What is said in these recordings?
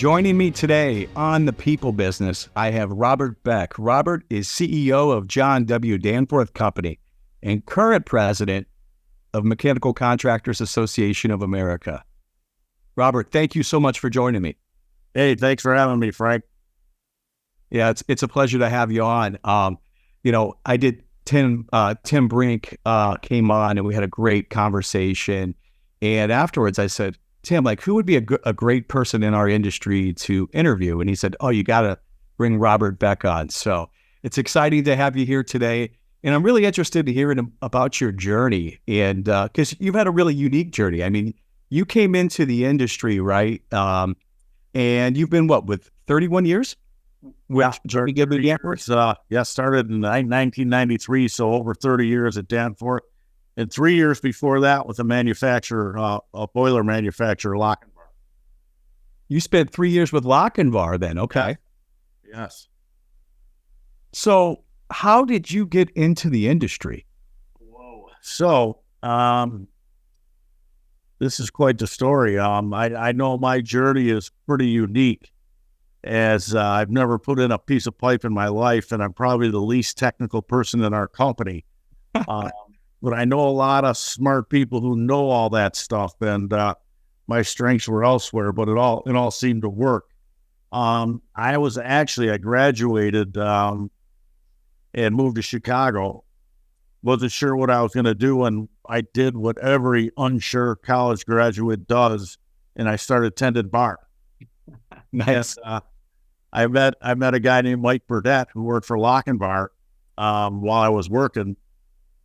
Joining me today on The People Business, I have Robert Beck. Robert is CEO of John W. Danforth Company and current president of Mechanical Contractors Association of America. Robert, thank you so much for joining me. Hey, thanks for having me, Frank. Yeah, it's a pleasure to have you on. I did Tim Brink came on and we had a great conversation. And afterwards I said, Tim, who would be a great person in our industry to interview? And he said, you got to bring Robert Beck on. So it's exciting to have you here today. And I'm really interested to hear about your journey. And because you've had a really unique journey. I mean, you came into the industry, right? And you've been with 31 years? Started in 1993, so over 30 years at Danforth. And 3 years before that with a boiler manufacturer, Lochinvar. You spent 3 years with Lochinvar then, okay. Yes. So how did you get into the industry? So, this is quite the story. I know my journey is pretty unique, as I've never put in a piece of pipe in my life, and I'm probably the least technical person in our company. But I know a lot of smart people who know all that stuff, and my strengths were elsewhere, but it all seemed to work. I graduated and moved to Chicago. Wasn't sure what I was going to do, and I did what every unsure college graduate does, and I started tending bar. Nice. And, I met a guy named Mike Burdett who worked for Lochinvar while I was working.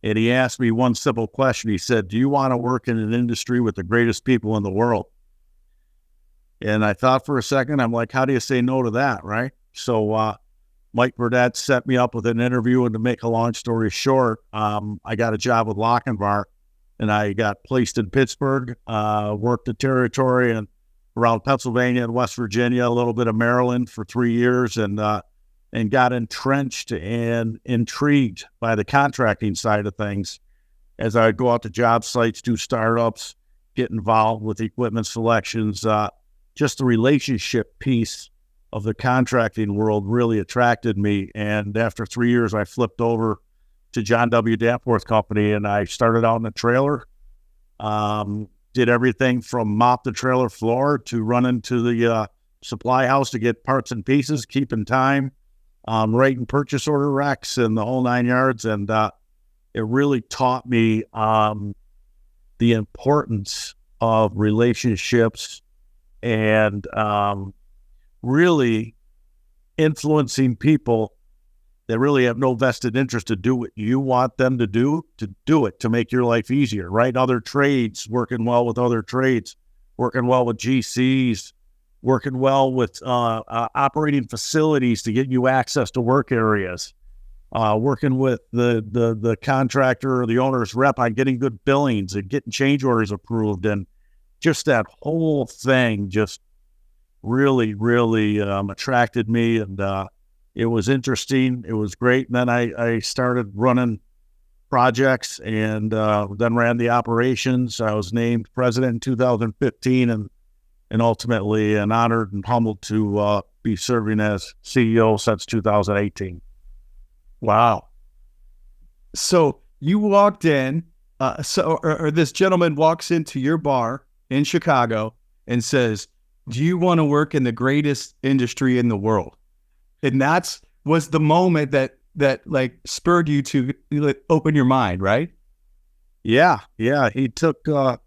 And he asked me one simple question. He said, do you want to work in an industry with the greatest people in the world? And I thought for a second, I'm like, how do you say no to that, right? So Mike Burdett set me up with an interview, and to make a long story short, I got a job with Lochinvar, and I got placed in Pittsburgh, worked the territory and around Pennsylvania and West Virginia, a little bit of Maryland for 3 years, and got entrenched and intrigued by the contracting side of things as I would go out to job sites, do startups, get involved with equipment selections. Just the relationship piece of the contracting world really attracted me. And after 3 years, I flipped over to John W. Danforth Company, and I started out in a trailer. Did everything from mop the trailer floor to run into the supply house to get parts and pieces, keeping time, writing purchase order recs and the whole 9 yards. And it really taught me the importance of relationships and really influencing people that really have no vested interest to do what you want them to do it, to make your life easier, right? Other trades, working well with other trades, working well with GCs, working well with operating facilities to get you access to work areas, working with the contractor or the owner's rep on getting good billings and getting change orders approved. And just that whole thing just really, really attracted me. And it was interesting. It was great. And then I started running projects and then ran the operations. I was named president in 2015 and ultimately honored and humbled to be serving as CEO since 2018. Wow. So you walked in, or this gentleman walks into your bar in Chicago and says, do you want to work in the greatest industry in the world? And was the moment that spurred you to open your mind, right? Yeah. He took, I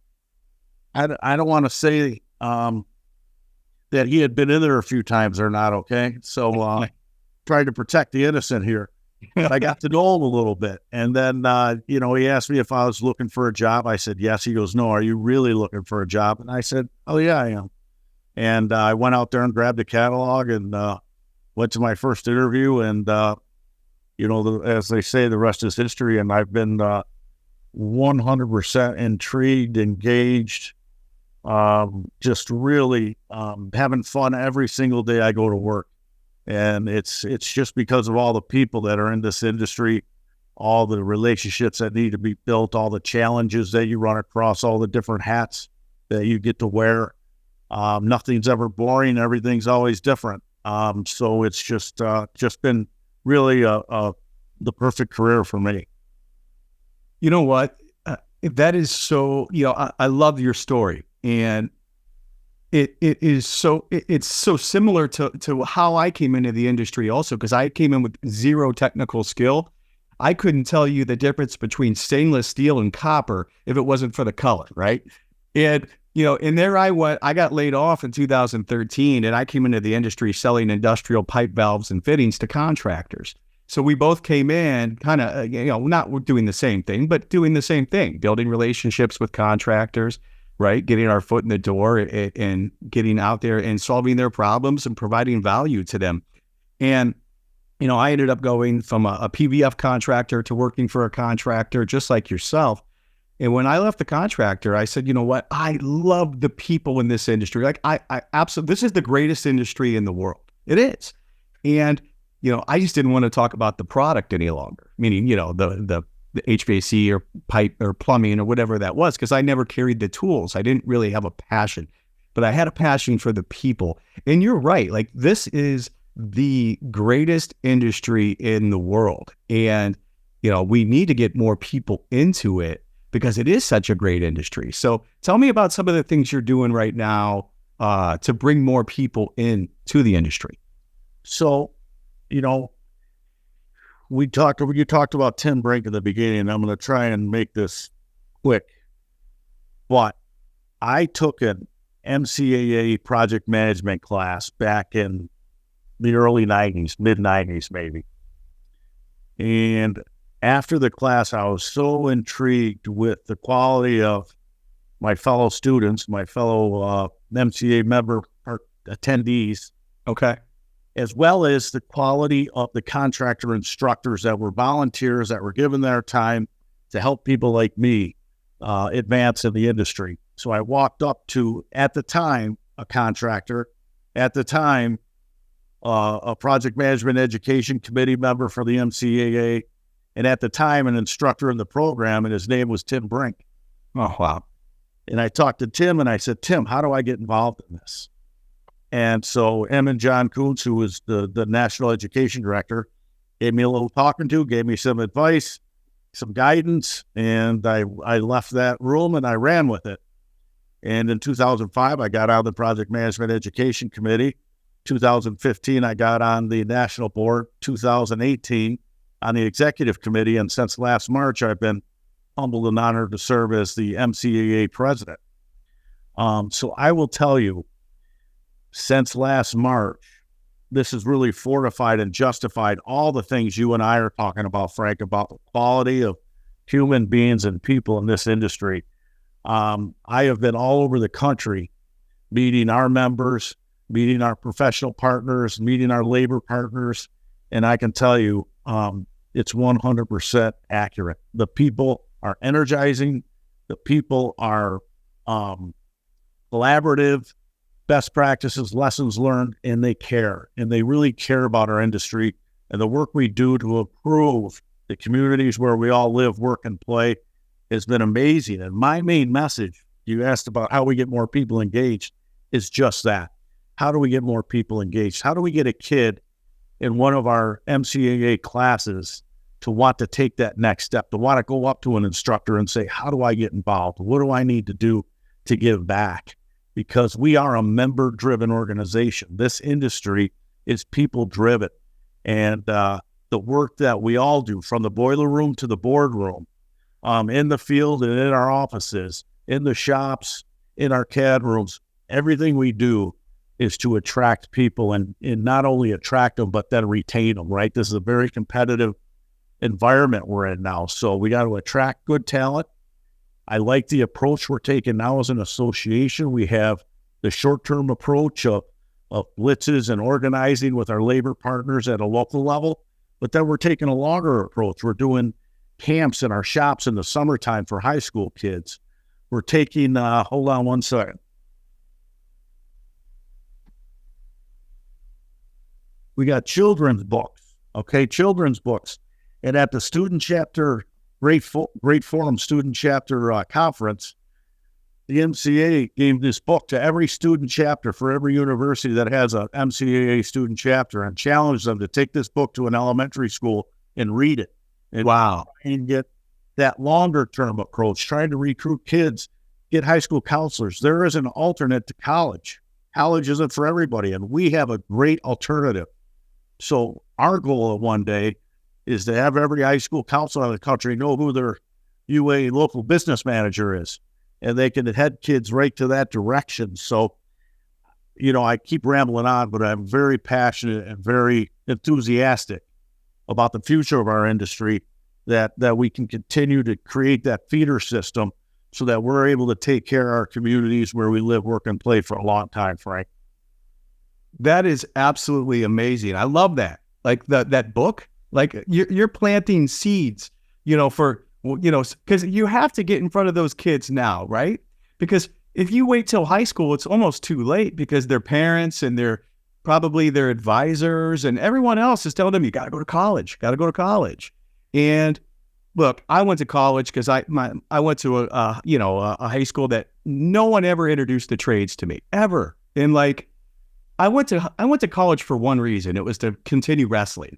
don't want to say that he had been in there a few times or not, okay? So trying to protect the innocent here. But I got to know him a little bit. And then, he asked me if I was looking for a job. I said, yes. He goes, no, are you really looking for a job? And I said, oh, yeah, I am. And I went out there and grabbed a catalog and went to my first interview. And, as they say, the rest is history. And I've been 100% intrigued, engaged, just really having fun every single day I go to work. And it's just because of all the people that are in this industry, all the relationships that need to be built, all the challenges that you run across, all the different hats that you get to wear. Nothing's ever boring. Everything's always different. So it's just been really the perfect career for me. You know what? That is so, I love your story, and it's so similar to how I came into the industry also, because I came in with zero technical skill. I couldn't tell you the difference between stainless steel and copper if it wasn't for the color, right? And, and there I went, I got laid off in 2013, and I came into the industry selling industrial pipe valves and fittings to contractors. So we both came in kind of, not doing the same thing, but doing the same thing, building relationships with contractors, right? Getting our foot in the door and getting out there and solving their problems and providing value to them. And, I ended up going from a PVF contractor to working for a contractor just like yourself. And when I left the contractor, I said, you know what? I love the people in this industry. Like I absolutely, this is the greatest industry in the world. It is. And, I just didn't want to talk about the product any longer, meaning, the HVAC or pipe or plumbing or whatever that was, because I never carried the tools. I didn't really have a passion, but I had a passion for the people. And you're right. Like, this is the greatest industry in the world. And, we need to get more people into it because it is such a great industry. So tell me about some of the things you're doing right now to bring more people in to the industry. So, you talked about Tim Brink in the beginning, and I'm going to try and make this quick. But I took an MCAA project management class back in the early 90s, mid 90s maybe. And after the class, I was so intrigued with the quality of my fellow students, my fellow MCAA member attendees. Okay. As well as the quality of the contractor instructors that were volunteers that were given their time to help people like me advance in the industry. So I walked up to, at the time, a contractor, at the time, a project management education committee member for the MCAA, and at the time, an instructor in the program, and his name was Tim Brink. Oh, wow. And I talked to Tim, and I said, Tim, how do I get involved in this? And so and John Kuntz, who was the national education director, gave me a little talking to, gave me some advice, some guidance, and I left that room and I ran with it. And in 2005, I got on the Project Management Education Committee. 2015, I got on the national board. 2018, on the executive committee. And since last March, I've been humbled and honored to serve as the MCAA president. So I will tell you, since last March, this has really fortified and justified all the things you and I are talking about, Frank, about the quality of human beings and people in this industry. I have been all over the country meeting our members, meeting our professional partners, meeting our labor partners, and I can tell you it's 100% accurate. The people are energizing. The people are collaborative, best practices, lessons learned, and they care. And they really care about our industry and the work we do to improve the communities where we all live, work, and play has been amazing. And my main message, you asked about how we get more people engaged, is just that. How do we get more people engaged? How do we get a kid in one of our MCAA classes to want to take that next step, to want to go up to an instructor and say, how do I get involved? What do I need to do to give back? Because we are a member-driven organization. This industry is people-driven. And the work that we all do, from the boiler room to the boardroom, in the field and in our offices, in the shops, in our CAD rooms, everything we do is to attract people and not only attract them, but then retain them, right? This is a very competitive environment we're in now. So we got to attract good talent. I like the approach we're taking now as an association. We have the short-term approach of blitzes and organizing with our labor partners at a local level, but then we're taking a longer approach. We're doing camps in our shops in the summertime for high school kids. We're taking, hold on one second. We got children's books, okay, children's books. And at the student chapter, Great Forum Student Chapter Conference, the MCAA gave this book to every student chapter for every university that has a MCAA student chapter and challenged them to take this book to an elementary school and read it. And Wow. and get that longer term approach, trying to recruit kids, get high school counselors. There is an alternate to college. College isn't for everybody, and we have a great alternative. So our goal of one day is to have every high school counselor in the country know who their UA local business manager is, and they can head kids right to that direction. So, I keep rambling on, but I'm very passionate and very enthusiastic about the future of our industry, that we can continue to create that feeder system so that we're able to take care of our communities where we live, work, and play for a long time, Frank. That is absolutely amazing. I love that. Like that book, like you're planting seeds, because you have to get in front of those kids now, right? Because if you wait till high school, it's almost too late, because their parents and probably their advisors and everyone else is telling them, you got to go to college. And look, I went to college because I went to a high school that no one ever introduced the trades to me ever. And I went to college for one reason. It was to continue wrestling.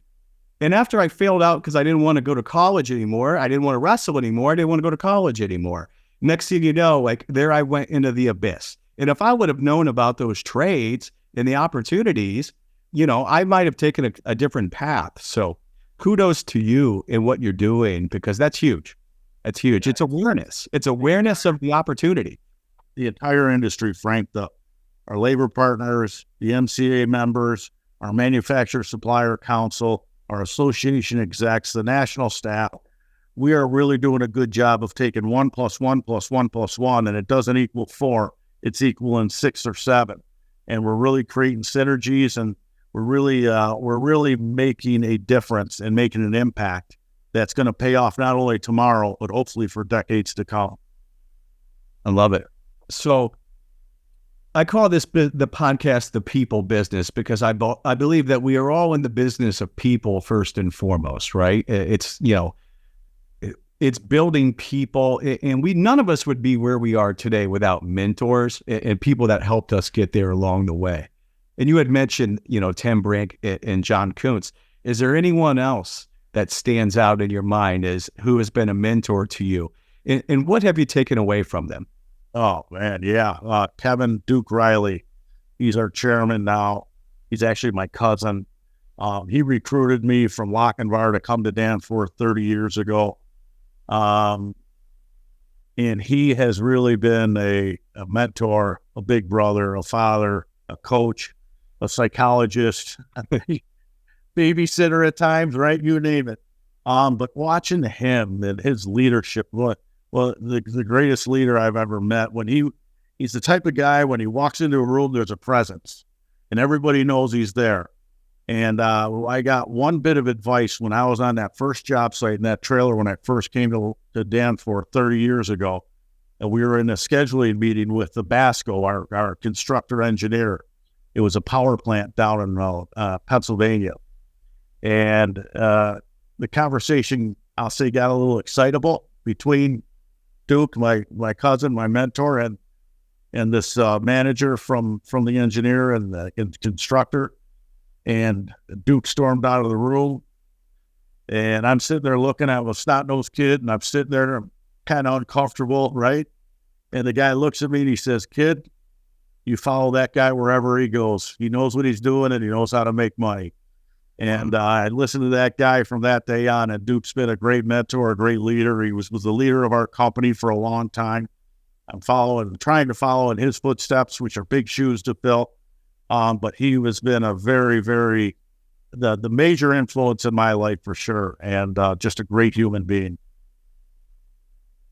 And after I failed out because I didn't want to go to college anymore, I didn't want to wrestle anymore, I didn't want to go to college anymore. Next thing you know, there I went into the abyss. And if I would have known about those trades and the opportunities, I might have taken a different path. So kudos to you in what you're doing, because that's huge. That's huge. It's awareness. It's awareness of the opportunity. The entire industry, Frank, our labor partners, the MCAA members, our manufacturer supplier council, our association execs, the national staff, we are really doing a good job of taking 1 + 1 + 1 + 1, and it doesn't equal 4. It's equaling 6 or 7. And we're really creating synergies, and we're really making a difference and making an impact that's going to pay off not only tomorrow, but hopefully for decades to come. I love it. So I call the podcast The People Business, because I believe that we are all in the business of people first and foremost, right? It's building people, and none of us would be where we are today without mentors and people that helped us get there along the way. And you had mentioned, Tim Brink and John Kuntz. Is there anyone else that stands out in your mind as who has been a mentor to you? And what have you taken away from them? Oh, man, yeah. Kevin Duke Reilly, he's our chairman now. He's actually my cousin. He recruited me from Lochinvar to come to Danforth 30 years ago. And he has really been a mentor, a big brother, a father, a coach, a psychologist, babysitter at times, right? You name it. But watching him and his leadership, the greatest leader I've ever met. He's the type of guy, when he walks into a room, there's a presence, and everybody knows he's there. And I got one bit of advice when I was on that first job site in that trailer when I first came to Danforth 30 years ago, and we were in a scheduling meeting with the Basco, our constructor engineer. It was a power plant down in Pennsylvania, and the conversation, I'll say, got a little excitable between Duke, my cousin, my mentor, and this manager from the engineer and the constructor. And Duke stormed out of the room, and I'm sitting there looking at a snot-nosed kid, and I'm sitting there kind of uncomfortable, right? And the guy looks at me and he says, "Kid, you follow that guy wherever he goes. He knows what he's doing, and he knows how to make money." And I listened to that guy from that day on, and Duke's been a great mentor, a great leader. He was the leader of our company for a long time. I'm trying to follow in his footsteps, which are big shoes to fill. But he has been a very, very, the major influence in my life for sure, and just a great human being.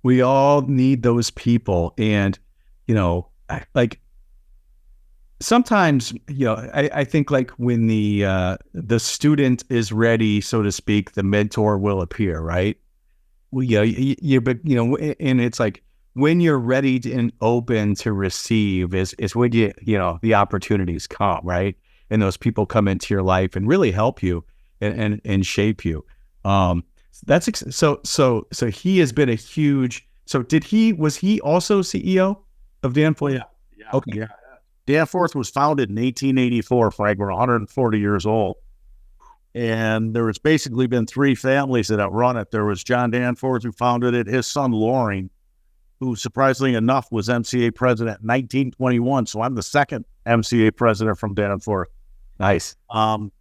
We all need those people. And, sometimes, I think when the student is ready, so to speak, the mentor will appear, right? Well, and it's when you're ready and open to receive is when the opportunities come, right? And those people come into your life and really help you and shape you. So he has been a huge. So was he also CEO? of Danforth? Yeah. Yeah. Okay. Yeah. Danforth was founded in 1884, Frank. We're 140 years old. And there has basically been three families that have run it. There was John Danforth, who founded it, his son Loring, who surprisingly enough was MCA president in 1921. So I'm the second MCA president from Danforth. Nice. And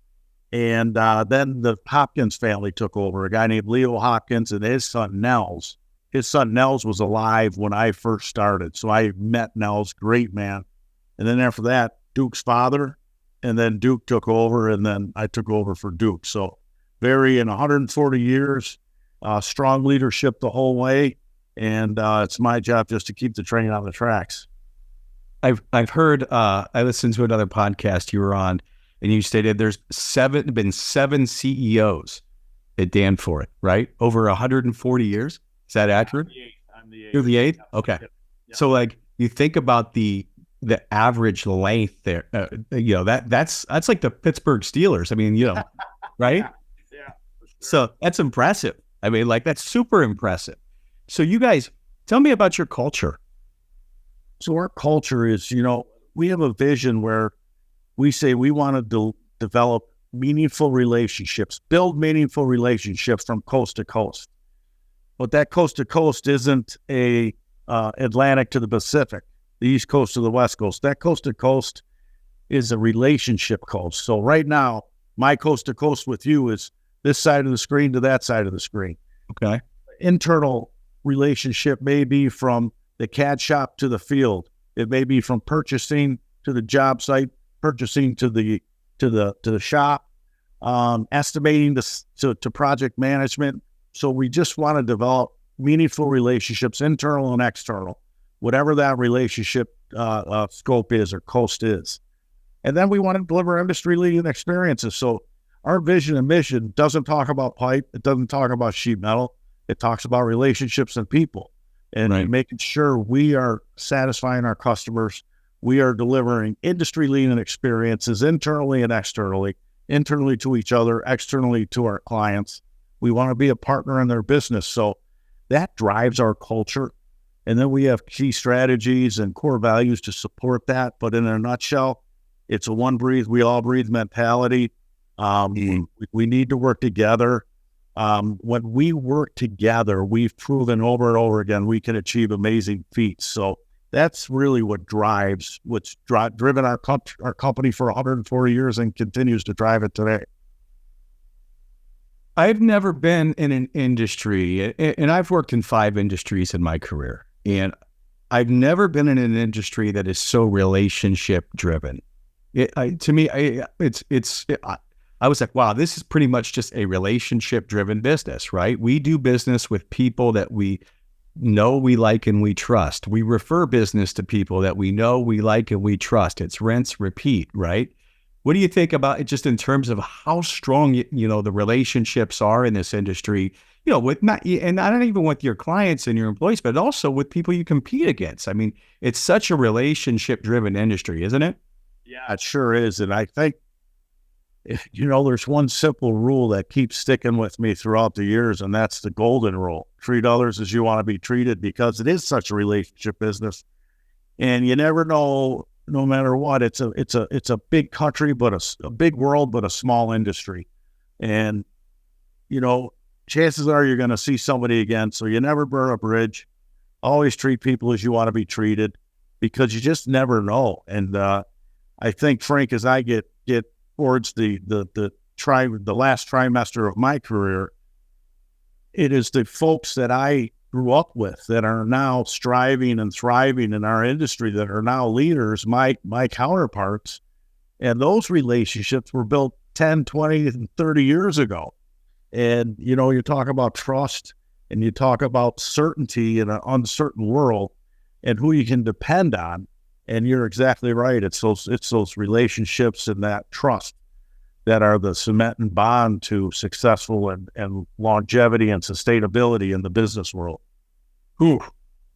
then the Hopkins family took over, a guy named Leo Hopkins and his son Nels. His son Nels was alive when I first started. So I met Nels, great man. And then after that, Duke's father, and then Duke took over, and then I took over for Duke. So in 140 years, strong leadership the whole way. And it's my job just to keep the train on the tracks. I've heard, I listened to another podcast you were on, and you stated there's been seven CEOs at Danforth, right? Over 140 years. Is that accurate? I'm the eighth. You're the eighth? Okay. Yep. So like you think about the average length there, that's like the Pittsburgh Steelers. I mean, right? Yeah. Sure. So that's impressive. I mean, like that's super impressive. So you guys, tell me about your culture. So our culture is, we have a vision where we say we want to develop meaningful relationships, build meaningful relationships from coast to coast. But that coast to coast isn't a Atlantic to the Pacific, the East Coast to the West Coast. That coast to coast is a relationship coast. So right now, my coast to coast with you is this side of the screen to that side of the screen. Okay. Internal relationship may be from the CAD shop to the field. It may be from purchasing to the job site, purchasing to the shop, estimating to project management. So we just want to develop meaningful relationships, internal and external, whatever that relationship scope is or coast is. And then we want to deliver industry-leading experiences. So our vision and mission doesn't talk about pipe. It doesn't talk about sheet metal. It talks about relationships and people and making sure we are satisfying our customers. We are delivering industry-leading experiences internally and externally to each other, externally to our clients. We want to be a partner in their business. So that drives our culture. And then we have key strategies and core values to support that. But in a nutshell, it's a one breathe, we all breathe mentality. We need to work together. When we work together, we've proven over and over again, we can achieve amazing feats. So that's really what's driven our company for 140 years and continues to drive it today. I've never been in an industry, and I've worked in 5 industries in my career, and I've never been in an industry that is so relationship driven. I was like, wow, this is pretty much just a relationship driven business, right? We do business with people that we know, we like, and we trust. We refer business to people that we know, we like, and we trust. It's rinse, repeat, right? What do you think about it just in terms of how strong, the relationships are in this industry, with not even with your clients and your employees, but also with people you compete against? I mean, it's such a relationship driven industry, isn't it? Yeah, it sure is. And I think, there's one simple rule that keeps sticking with me throughout the years, and that's the golden rule. Treat others as you want to be treated, because it is such a relationship business. And you never know, no matter what, it's a big country, but a big world, but a small industry. And, chances are you're going to see somebody again. So you never burn a bridge. Always treat people as you want to be treated, because you just never know. And I think, Frank, as I get towards the last trimester of my career, it is the folks that I grew up with that are now striving and thriving in our industry, that are now leaders, my counterparts. And those relationships were built 10, 20, and 30 years ago. And, you talk about trust and you talk about certainty in an uncertain world and who you can depend on. And you're exactly right. It's those relationships and that trust that are the cement and bond to successful and longevity and sustainability in the business world. Ooh,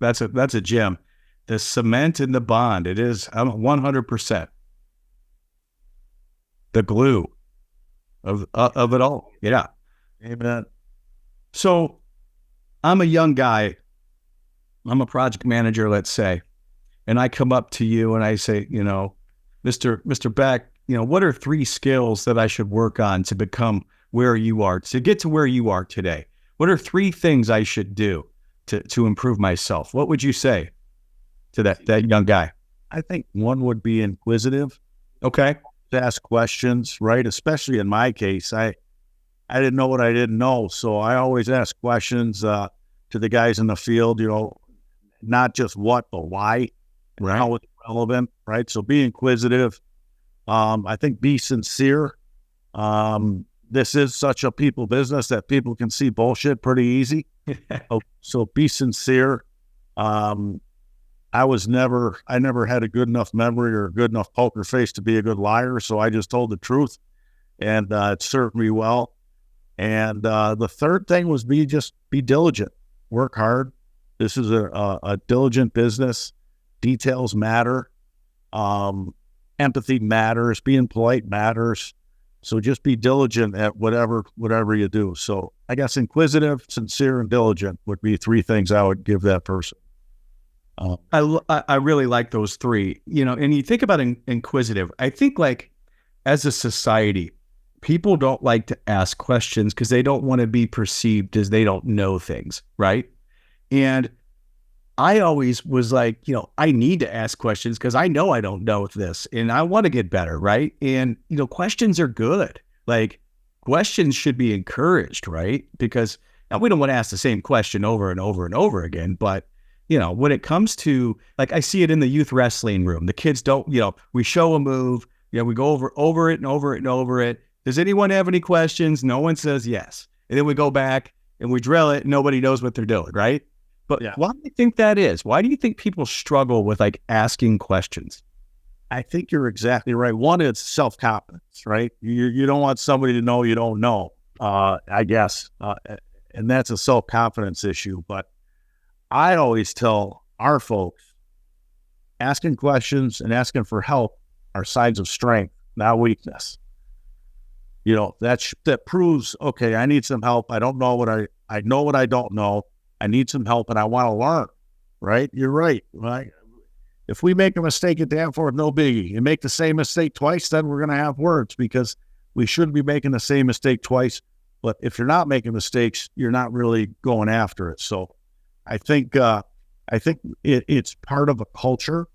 that's a gem. The cement and the bond. It is 100%. The glue of it all. Yeah. Amen. So I'm a young guy. I'm a project manager, let's say. and I come up to you and I say, Mr. Beck, what are 3 skills that I should work on to become where you are, to get to where you are today? What are 3 things I should do to improve myself? What would you say to that young guy? I think one would be inquisitive. Okay. To ask questions, right? Especially in my case, I didn't know what I didn't know. So I always ask questions to the guys in the field, not just what, but why, and how it's relevant, right? So be inquisitive. I think be sincere. This is such a people business that people can see bullshit pretty easy. So be sincere. I never had a good enough memory or a good enough poker face to be a good liar. So I just told the truth, and it served me well. And the third thing was be diligent, work hard. This is a diligent business. Details matter. Empathy matters. Being polite matters. So just be diligent at whatever you do. So I guess inquisitive, sincere, and diligent would be 3 things I would give that person. I really like those 3, and you think about inquisitive. I think like as a society, people don't like to ask questions because they don't want to be perceived as they don't know things, right? And I always was like, I need to ask questions because I know I don't know this and I want to get better, right? And, questions are good. Like questions should be encouraged, right? Because now we don't want to ask the same question over and over and over again, but when it comes to, like, I see it in the youth wrestling room. The kids don't, we show a move, we go over it and over it and over it. Does anyone have any questions? No one says yes. And then we go back and we drill it and nobody knows what they're doing, right? But why do you think that is? Why do you think people struggle with like asking questions? I think you're exactly right. One is self-confidence, right? You don't want somebody to know you don't know, I guess. And that's a self-confidence issue. But I always tell our folks, asking questions and asking for help are signs of strength, not weakness. That proves, okay, I need some help. I don't know I know what I don't know. I need some help and I want to learn, right? You're right, right? If we make a mistake at Danforth, no biggie. You make the same mistake twice, then we're going to have words because we shouldn't be making the same mistake twice. But if you're not making mistakes, you're not really going after it. So I think it's part of a culture,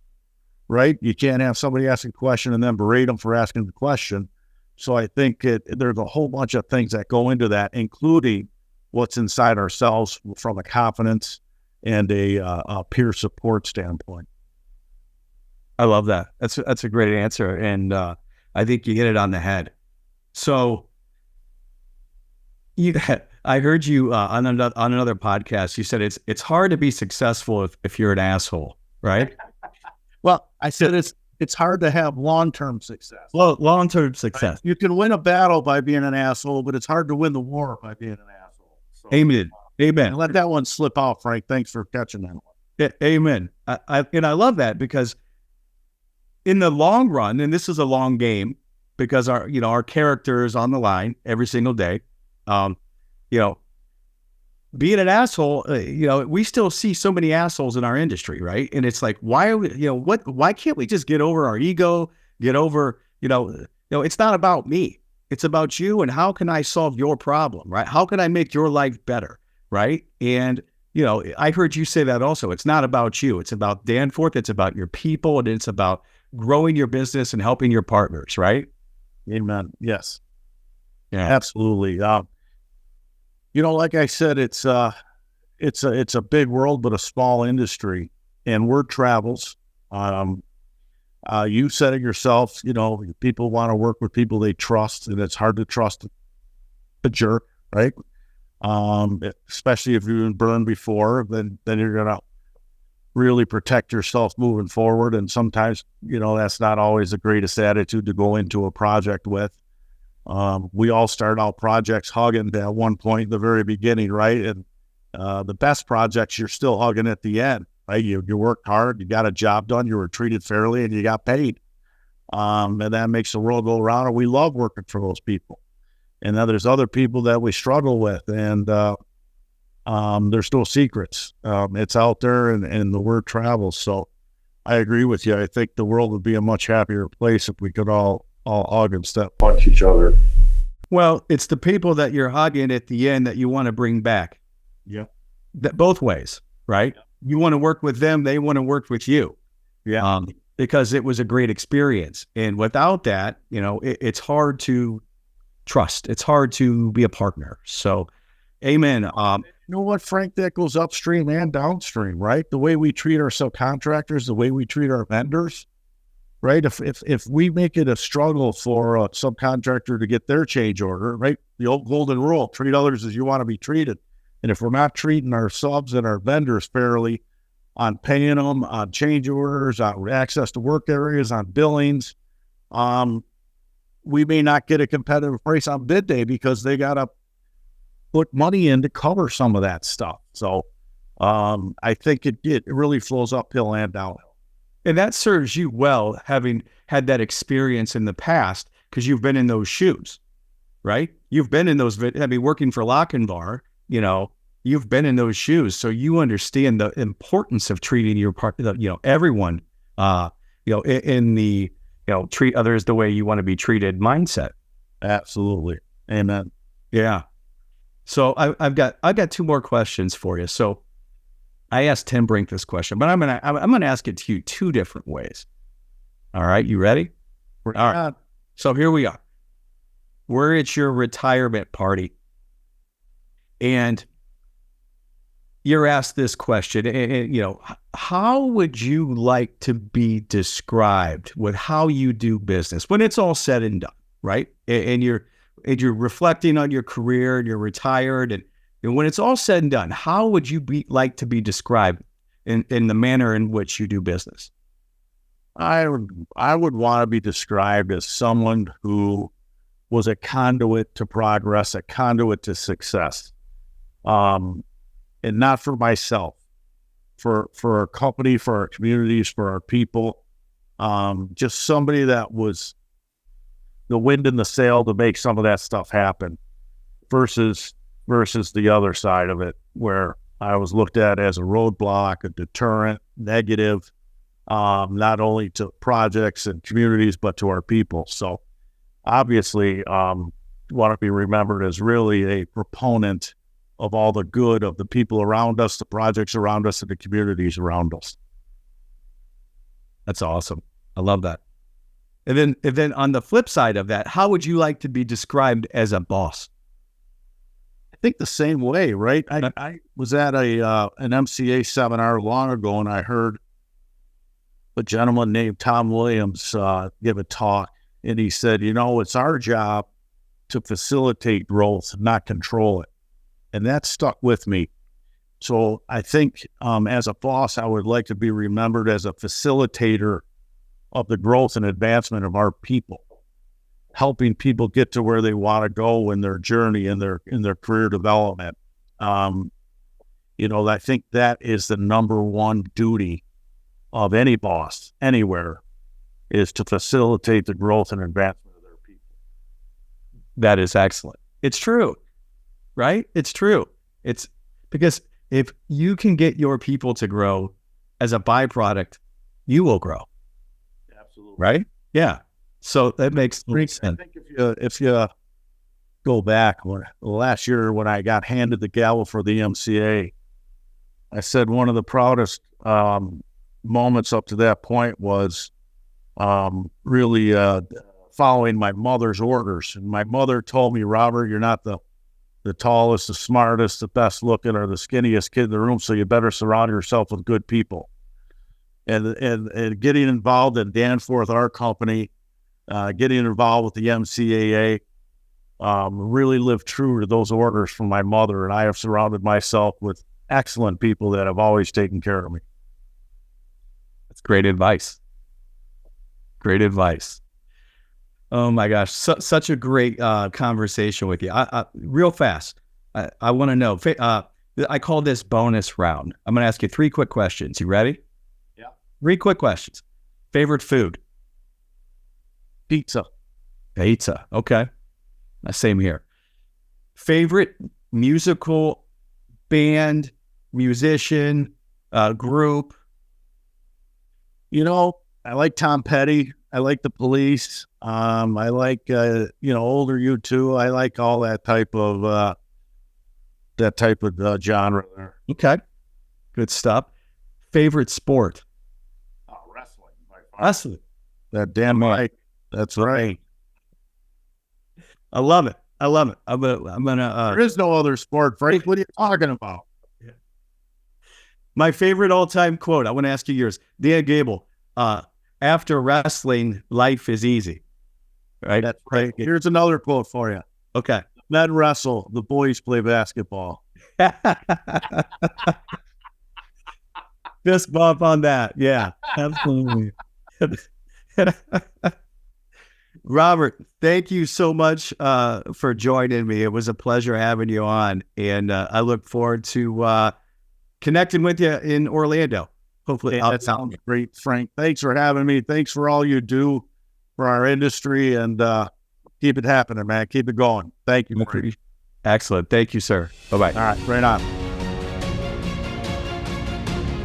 right? You can't have somebody ask a question and then berate them for asking the question. So I think there's a whole bunch of things that go into that, including what's inside ourselves from a confidence and a peer support standpoint. I love that. That's a great answer, and I think you hit it on the head. So I heard you on another podcast. You said it's hard to be successful if you're an asshole, right? Well, I said it's hard to have long-term success. Well, long-term success. Right? You can win a battle by being an asshole, but it's hard to win the war by being an asshole. So, Amen. Amen. Let that one slip out, Frank. Thanks for catching that one. Yeah, amen. I love that because in the long run, and this is a long game because our character is on the line every single day. Being an asshole, we still see so many assholes in our industry, right? And it's like, why are we, why can't we just get over our ego, get over, it's not about me. It's about you and how can I solve your problem, right? How can I make your life better, right? And, I heard you say that also. It's not about you. It's about Danforth. It's about your people, and it's about growing your business and helping your partners, right? Amen. Yes. Yeah. Absolutely. Like I said, it's a big world, but a small industry, and word travels. You said it yourself, people want to work with people they trust, and it's hard to trust a jerk, right? Especially if you've been burned before, then you're going to really protect yourself moving forward. And sometimes, that's not always the greatest attitude to go into a project with. We all start out projects hugging at one point in the very beginning, right? And the best projects, you're still hugging at the end, right? You worked hard, you got a job done, you were treated fairly, and you got paid. And that makes the world go around, and we love working for those people. And then there's other people that we struggle with, and there's no secrets. It's out there, and the word travels. So I agree with you. I think the world would be a much happier place if we could all hug and step punch each other. Well, it's the people that you're hugging at the end that you want to bring back. Yeah. That both ways, right? Yeah. You want to work with them, they want to work with you. Yeah. Because it was a great experience. And without that, it's hard to trust. It's hard to be a partner. So, amen. You know what, Frank? That goes upstream and downstream, right? The way we treat our subcontractors, the way we treat our vendors, right? If we make it a struggle for a subcontractor to get their change order, right? The old golden rule, treat others as you want to be treated. And if we're not treating our subs and our vendors fairly on paying them, on change orders, on access to work areas, on billings, we may not get a competitive price on bid day because they got to put money in to cover some of that stuff. So I think it really flows uphill and downhill. And that serves you well, having had that experience in the past, because you've been in those shoes, right? You've been in those, working for Lochinvar, you've been in those shoes. So you understand the importance of treating your part, everyone, in the, treat others the way you want to be treated mindset. Absolutely. Amen. Yeah. So I've got two more questions for you. So I asked Tim Brink this question, but I'm gonna ask it to you two different ways. All right, you ready? All right. So here we are. We're at your retirement party, and you're asked this question. And how would you like to be described with how you do business when it's all said and done, right? And you're reflecting on your career and you're retired, and when it's all said and done, how would you like to be described in the manner in which you do business? I would want to be described as someone who was a conduit to progress, a conduit to success, and not for myself, for our company, for our communities, for our people, just somebody that was the wind in the sail to make some of that stuff happen versus the other side of it, where I was looked at as a roadblock, a deterrent, negative, not only to projects and communities, but to our people. So obviously, want to be remembered as really a proponent of all the good of the people around us, the projects around us, and the communities around us. That's awesome. I love that. And then on the flip side of that, how would you like to be described as a boss? I think the same way, right? I was at an MCAA seminar long ago, and I heard a gentleman named Tom Williams give a talk, and he said, it's our job to facilitate growth, not control it. And that stuck with me. So I think as a boss, I would like to be remembered as a facilitator of the growth and advancement of our people, helping people get to where they want to go in their journey, in their career development. I think that is the number one duty of any boss anywhere, is to facilitate the growth and advancement of their people. That is excellent. It's true, right? It's true. It's because if you can get your people to grow as a byproduct, you will grow. Absolutely. Right? Yeah. So that makes sense. I think if you go back last year when I got handed the gavel for the MCAA, I said one of the proudest moments up to that point was really following my mother's orders. And my mother told me, Robert, you're not the tallest, the smartest, the best looking, or the skinniest kid in the room, so you better surround yourself with good people. And getting involved in Danforth, our company, getting involved with the MCAA, really lived true to those orders from my mother. And I have surrounded myself with excellent people that have always taken care of me. That's great advice. Great advice. Oh my gosh. Such a great conversation with you. Real fast. I want to know, I call this bonus round. I'm going to ask you 3 quick questions. You ready? Yeah. 3 quick questions. Favorite food? Pizza. Okay. Same here. Favorite musical band, musician, group? I like Tom Petty. I like the Police. I like, older U2. I like all that type of genre there. Okay. Good stuff. Favorite sport? Oh, wrestling. Wrestling. That damn Mike. That's right. I love it. I'm gonna. There is no other sport, Frank. What are you talking about? My favorite all-time quote. I want to ask you yours. Dan Gable. After wrestling, life is easy. Right. That's right. Here's another quote for you. Okay. Men wrestle. The boys play basketball. Fist bump on that. Yeah, absolutely. Robert, thank you so much for joining me. It was a pleasure having you on, and I look forward to connecting with you in Orlando. Hopefully, that sounds great, Frank. Thanks for having me. Thanks for all you do for our industry, and keep it happening, man. Keep it going. Thank you. Excellent. Thank you, sir. Bye-bye. All right, right on.